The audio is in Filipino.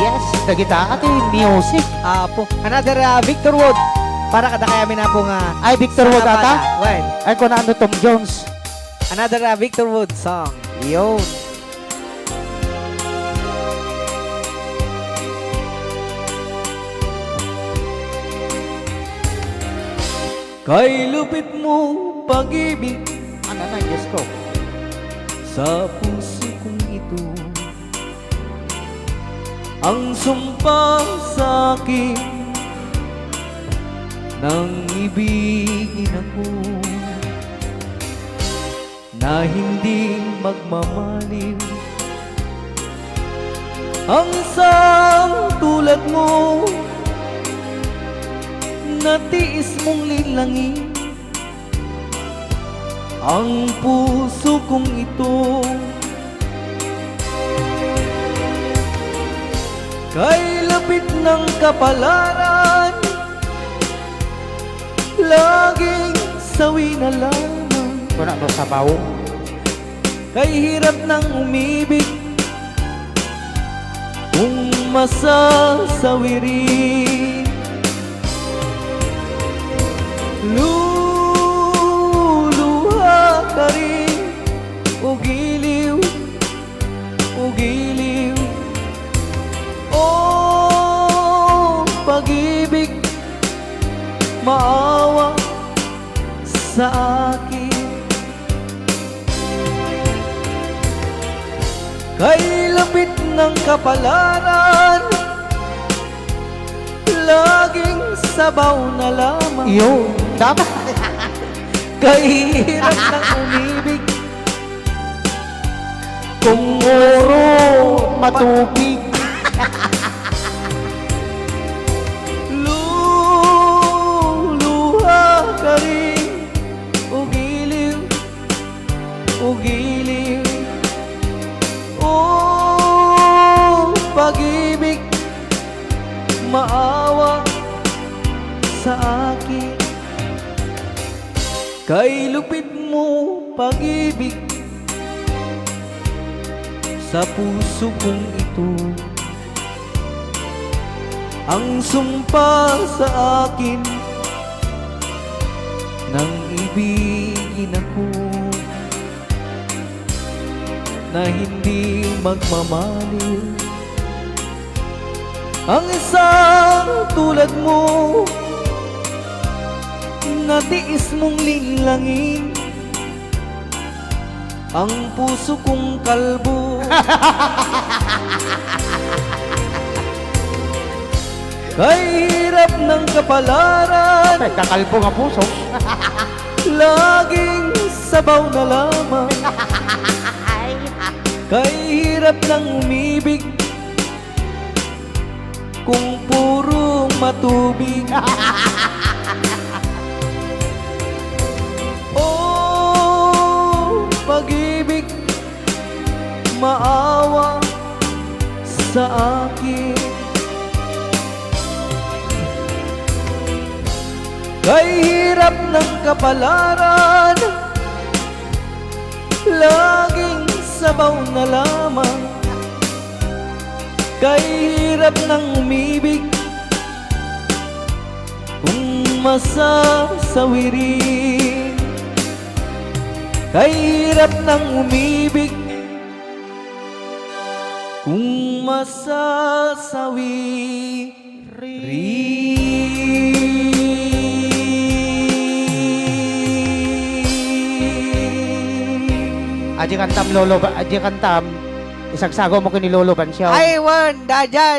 Yes, dagita ating music. Apo. Another Victor Wood. Para kada kaya na po nga. Ay, Victor Wood ata? Well, Ay, kung ano Tom Jones. another Victor Wood song. Yun. Kay lupit mo pag-ibig Ano na, Diyos ko. sa puso kong ito, ang sumpa sa akin nang ibigin ako na hindi magmamaliw. Ang isang tulad mo natiis mong linlangin ang puso kong ito. Kay lapit ng kapalaran, laging sawi na lamang. Kung ano sa bawo. Kay hirap ng umibig, kung masasawi rin. Luluha ka rin, ugiliw, ugiliw. Oh, pag-ibig, maawa sa akin. Kay lapit ng kapalaran, laging sabaw na lamang. Yun. Tama. Kay hirap ng umibig, Kung oro matubig. luluha ka rin, ugiliw, ugiliw. Oh, pag-ibig, maawa sa akin. Kay lupit mo pag-ibig sa puso kong ito, ang sumpa sa akin nang ibigin ako na hindi magmamaliw. Ang isang tulad mo natiis mong linlangin ang puso kong kalbo. Kay hirap ng kapalaran, Ay, kakalpo nga puso. laging sabaw na lamang. Kay hirap ng umibig, kung purong matubig. Oh, pag-ibig, maawa sa akin. Kay hirap ng kapalaran, laging sabaw na lamang. Kay hirap ng umibig, kung masasawi rin. Kay hirap ng umibig, kung masasawi rin. Aji kantam lolo, aji kantam. Isagsago mo kini lolo ban siya. Ay, wan, dadya,